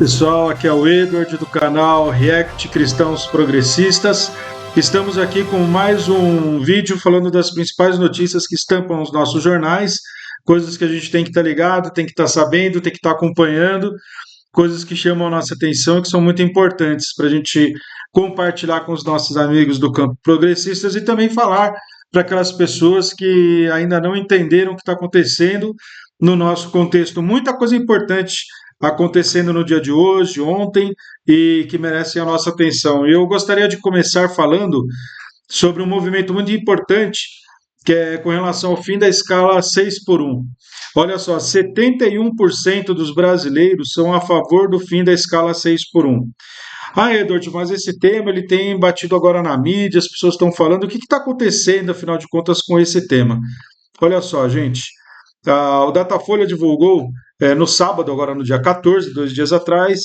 Pessoal, aqui é o Edward do canal React Cristãos Progressistas. Estamos aqui com mais um vídeo falando das principais notícias que estampam os nossos jornais, coisas que a gente tem que estar ligado, tem que estar sabendo, tem que estar acompanhando, coisas que chamam a nossa atenção e que são muito importantes para a gente compartilhar com os nossos amigos do campo progressistas e também falar para aquelas pessoas que ainda não entenderam o que está acontecendo no nosso contexto. Muita coisa importante acontecendo no dia de hoje, ontem, e que merecem a nossa atenção. Eu gostaria de começar falando sobre um movimento muito importante, que é com relação ao fim da escala 6x1. Olha só, 71% dos brasileiros são a favor do fim da escala 6x1. Ah, Edward, mas esse tema ele tem batido agora na mídia, as pessoas estão falando. O que está acontecendo, afinal de contas, com esse tema? Olha só, gente, o Datafolha divulgou no sábado, agora no dia 14, 2 dias atrás,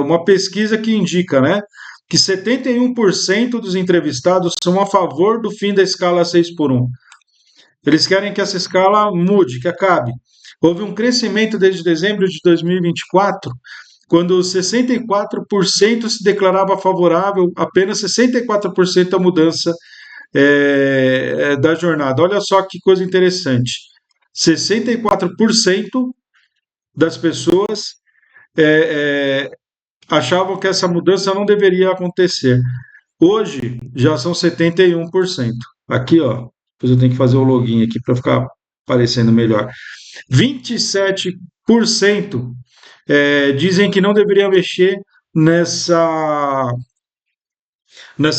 uma pesquisa que indica, né, que 71% dos entrevistados são a favor do fim da escala 6x1. Eles querem que essa escala mude, que acabe. Houve um crescimento desde dezembro de 2024, quando 64% se declarava favorável, apenas 64% a mudança da jornada. Olha só que coisa interessante. 64% das pessoas achavam que essa mudança não deveria acontecer. Hoje já são 71%. Aqui, ó, depois eu tenho que fazer o login aqui para ficar aparecendo melhor. 27% dizem que não deveria mexer nessa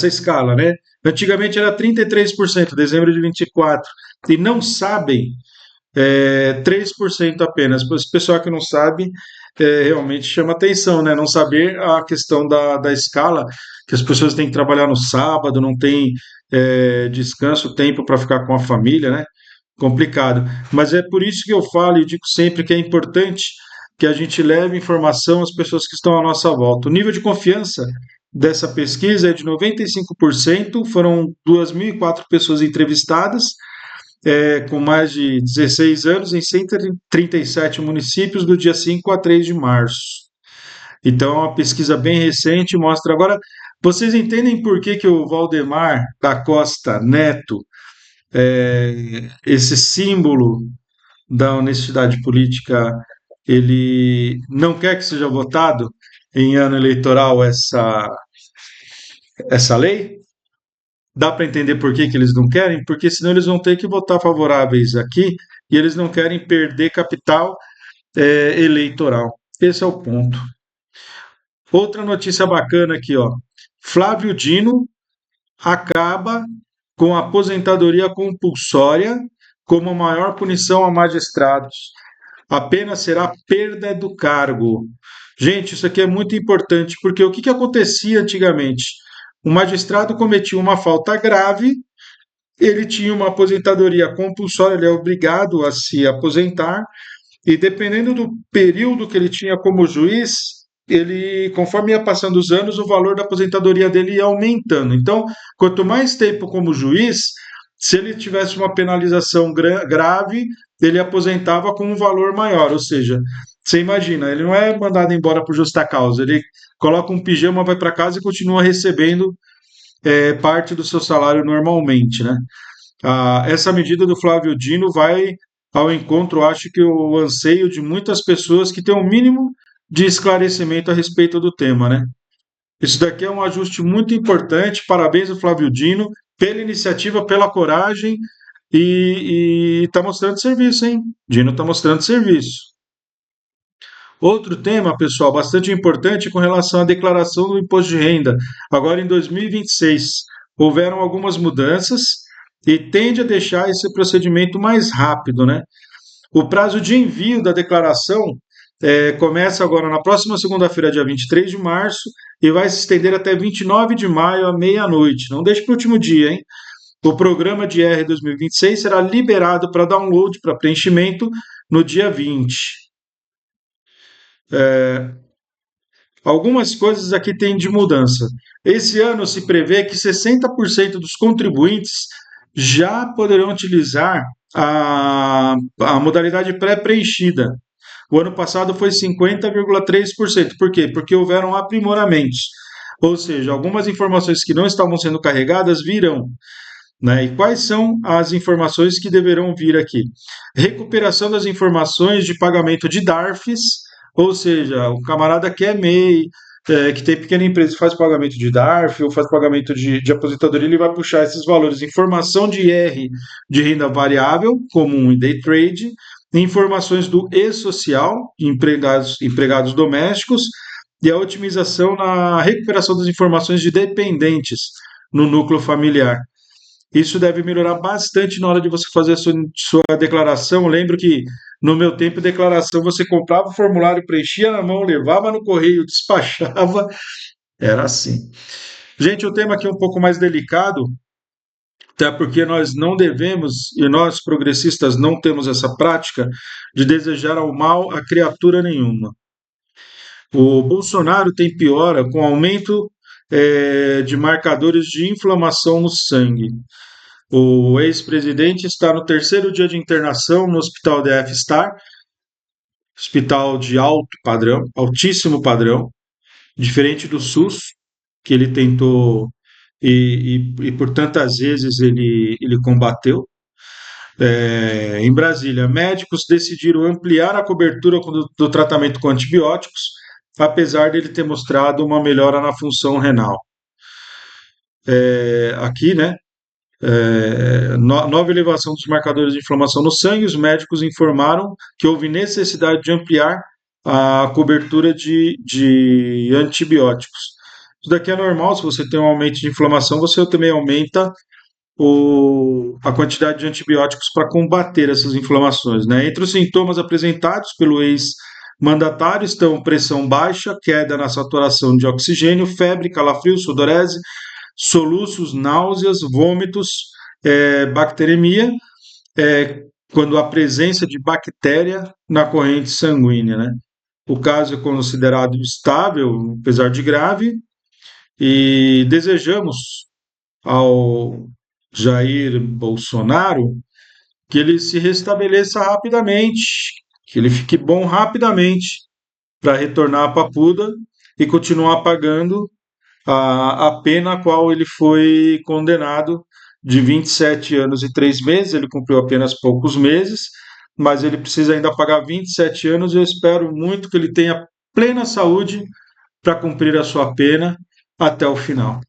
escala, né? Antigamente era 33%, dezembro de 24, e não sabem 3% apenas. Esse pessoal que não sabe realmente chama atenção, né? Não saber a questão da escala, que as pessoas têm que trabalhar no sábado, não tem descanso, tempo para ficar com a família, né? Complicado. Mas é por isso que eu falo e digo sempre que é importante que a gente leve informação às pessoas que estão à nossa volta. O nível de confiança dessa pesquisa é de 95%, foram 2.004 pessoas entrevistadas, com mais de 16 anos, em 137 municípios, do dia 5 a 3 de março. Então, é uma pesquisa bem recente, mostra agora. Vocês entendem por que o Valdemar da Costa Neto, esse símbolo da honestidade política, ele não quer que seja votado em ano eleitoral essa lei? Dá para entender por que eles não querem? Porque senão eles vão ter que votar favoráveis aqui e eles não querem perder capital eleitoral. Esse é o ponto. Outra notícia bacana aqui, ó. Flávio Dino acaba com a aposentadoria compulsória como a maior punição a magistrados. A pena será perda do cargo. Gente, isso aqui é muito importante, porque o que acontecia antigamente? O magistrado cometia uma falta grave, ele tinha uma aposentadoria compulsória, ele é obrigado a se aposentar, e dependendo do período que ele tinha como juiz, ele, conforme ia passando os anos, o valor da aposentadoria dele ia aumentando. Então, quanto mais tempo como juiz, se ele tivesse uma penalização grave, ele aposentava com um valor maior. Ou seja, você imagina, ele não é mandado embora por justa causa, ele coloca um pijama, vai para casa e continua recebendo parte do seu salário normalmente, né? Essa medida do Flávio Dino vai ao encontro, acho que o anseio de muitas pessoas que têm um mínimo de esclarecimento a respeito do tema, né? Isso daqui é um ajuste muito importante. Parabéns ao Flávio Dino pela iniciativa, pela coragem e está mostrando serviço, hein? Dino está mostrando serviço. Outro tema, pessoal, bastante importante com relação à declaração do imposto de renda. Agora em 2026, houveram algumas mudanças e tende a deixar esse procedimento mais rápido, né? O prazo de envio da declaração começa agora na próxima segunda-feira, dia 23 de março, e vai se estender até 29 de maio, à meia-noite. Não deixe para o último dia, hein? O programa de R 2026 será liberado para download, para preenchimento, no dia 20. Algumas coisas aqui têm de mudança. Esse ano se prevê que 60% dos contribuintes já poderão utilizar a modalidade pré-preenchida. O ano passado foi 50,3%. Por quê? Porque houveram aprimoramentos. Ou seja, algumas informações que não estavam sendo carregadas virão, né? E quais são as informações que deverão vir aqui? Recuperação das informações de pagamento de DARFs, ou seja, o camarada que é MEI, que tem pequena empresa e faz pagamento de DARF ou faz pagamento de aposentadoria, ele vai puxar esses valores. Informação de IR de renda variável, comum e day trade, informações do e-social, empregados domésticos, e a otimização na recuperação das informações de dependentes no núcleo familiar. Isso deve melhorar bastante na hora de você fazer a sua declaração. Eu lembro que no meu tempo, declaração, você comprava o formulário, preenchia na mão, levava no correio, despachava. Era assim. Gente, o tema aqui é um pouco mais delicado, até porque nós não devemos, e nós progressistas não temos essa prática, de desejar ao mal a criatura nenhuma. O Bolsonaro tem piora com aumento de marcadores de inflamação no sangue. O ex-presidente está no terceiro dia de internação no hospital DF-Star, hospital de alto padrão, altíssimo padrão, diferente do SUS, que ele tentou e por tantas vezes ele combateu. Em Brasília, médicos decidiram ampliar a cobertura do tratamento com antibióticos, apesar dele ter mostrado uma melhora na função renal. Aqui, né, nova elevação dos marcadores de inflamação no sangue, os médicos informaram que houve necessidade de ampliar a cobertura de antibióticos. Isso daqui é normal, se você tem um aumento de inflamação, você também aumenta a quantidade de antibióticos para combater essas inflamações, né? Entre os sintomas apresentados pelo ex-mandatário estão pressão baixa, queda na saturação de oxigênio, febre, calafrio, sudorese, soluços, náuseas, vômitos, bacteremia, quando há presença de bactéria na corrente sanguínea, né? O caso é considerado estável, apesar de grave, e desejamos ao Jair Bolsonaro que ele se restabeleça rapidamente, que ele fique bom rapidamente para retornar à Papuda e continuar pagando a pena a qual ele foi condenado de 27 anos e 3 meses. Ele cumpriu apenas poucos meses, mas ele precisa ainda pagar 27 anos. Eu espero muito que ele tenha plena saúde para cumprir a sua pena até o final.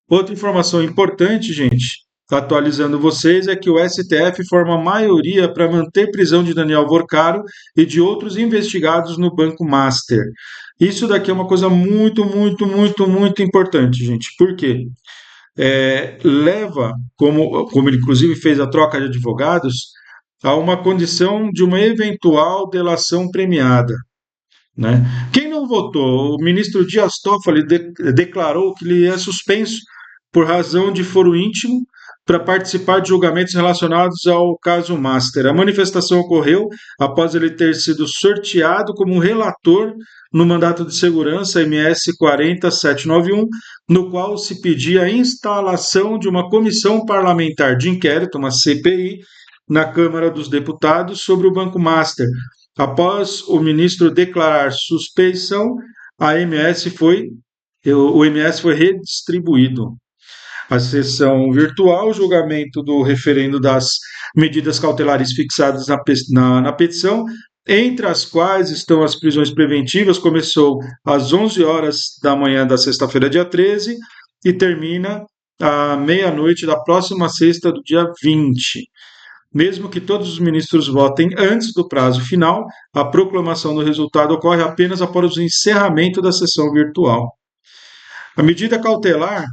Outra informação importante, gente, atualizando vocês, é que o STF forma maioria para manter prisão de Daniel Vorcaro e de outros investigados no Banco Master. Isso daqui é uma coisa muito, muito, muito, muito importante, gente. Por quê? Leva, como ele inclusive fez a troca de advogados, a uma condição de uma eventual delação premiada, né? Quem não votou? O ministro Dias Toffoli declarou que ele é suspenso por razão de foro íntimo para participar de julgamentos relacionados ao caso Master. A manifestação ocorreu após ele ter sido sorteado como um relator no mandato de segurança MS 40791, no qual se pedia a instalação de uma comissão parlamentar de inquérito, uma CPI, na Câmara dos Deputados sobre o Banco Master. Após o ministro declarar suspeição, o MS foi redistribuído. A sessão virtual, o julgamento do referendo das medidas cautelares fixadas na petição, entre as quais estão as prisões preventivas, começou às 11 horas da manhã da sexta-feira, dia 13, e termina à meia-noite da próxima sexta, do dia 20. Mesmo que todos os ministros votem antes do prazo final, a proclamação do resultado ocorre apenas após o encerramento da sessão virtual. A medida cautelar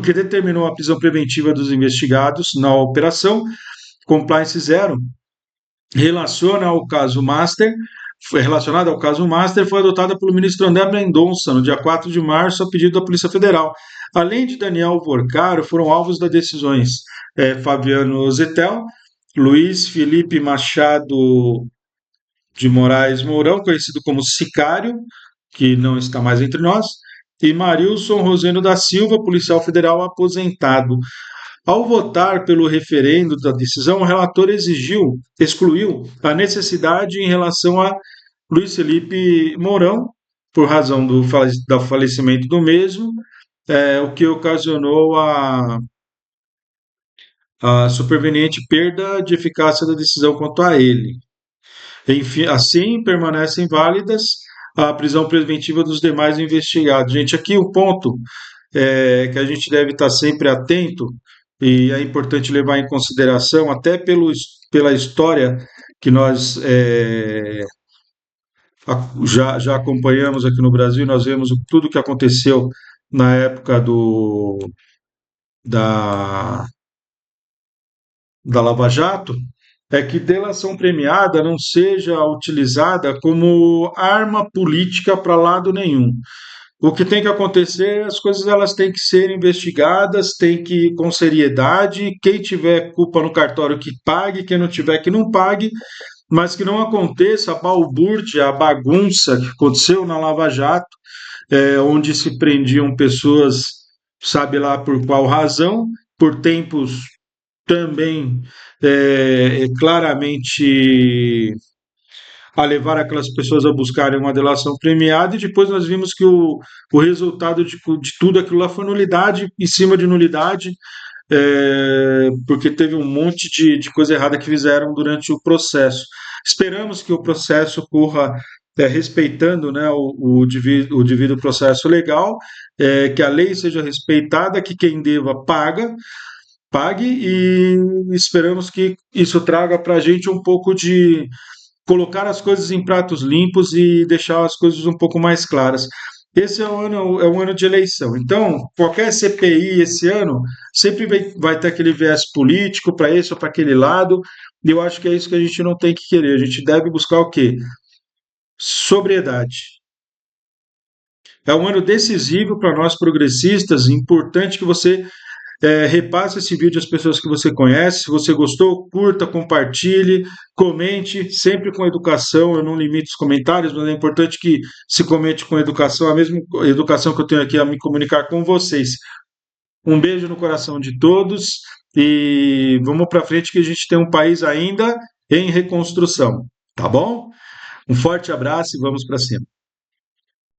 que determinou a prisão preventiva dos investigados na operação Compliance Zero relacionada ao caso Master, foi adotada pelo ministro André Mendonça no dia 4 de março a pedido da Polícia Federal. Além de Daniel Vorcaro, foram alvos das decisões Fabiano Zetel, Luiz Felipe Machado de Moraes Mourão, conhecido como Sicário, que não está mais entre nós, e Marilson Roseno da Silva, policial federal aposentado. Ao votar pelo referendo da decisão, o relator excluiu a necessidade em relação a Luiz Felipe Mourão, por razão do falecimento do mesmo, o que ocasionou a superveniente perda de eficácia da decisão quanto a ele. Enfim, assim, permanecem válidas a prisão preventiva dos demais investigados. Gente, aqui o ponto que a gente deve estar sempre atento, e é importante levar em consideração, até pela história que nós já acompanhamos aqui no Brasil, nós vemos tudo que aconteceu na época da, da Lava Jato, é que delação premiada não seja utilizada como arma política para lado nenhum. O que tem que acontecer, as coisas elas têm que ser investigadas, tem que ir com seriedade, quem tiver culpa no cartório que pague, quem não tiver que não pague, mas que não aconteça a balbúrdia, a bagunça que aconteceu na Lava Jato, onde se prendiam pessoas, sabe lá por qual razão, por tempos também claramente a levar aquelas pessoas a buscarem uma delação premiada, e depois nós vimos que o resultado de tudo aquilo lá foi nulidade em cima de nulidade, porque teve um monte de coisa errada que fizeram durante o processo. Esperamos que o processo corra respeitando, né, o devido processo legal, que a lei seja respeitada, que quem deva pague, e esperamos que isso traga para a gente um pouco de colocar as coisas em pratos limpos e deixar as coisas um pouco mais claras. Esse é um ano de eleição. Então, qualquer CPI esse ano sempre vai ter aquele viés político para esse ou para aquele lado. E eu acho que é isso que a gente não tem que querer. A gente deve buscar o quê? Sobriedade. É um ano decisivo para nós progressistas. Importante que você repasse esse vídeo às pessoas que você conhece. Se você gostou, curta, compartilhe, comente, sempre com educação. Eu não limito os comentários, mas é importante que se comente com educação, a mesma educação que eu tenho aqui a me comunicar com vocês. Um beijo no coração de todos e vamos para frente que a gente tem um país ainda em reconstrução, tá bom? Um forte abraço e vamos para cima.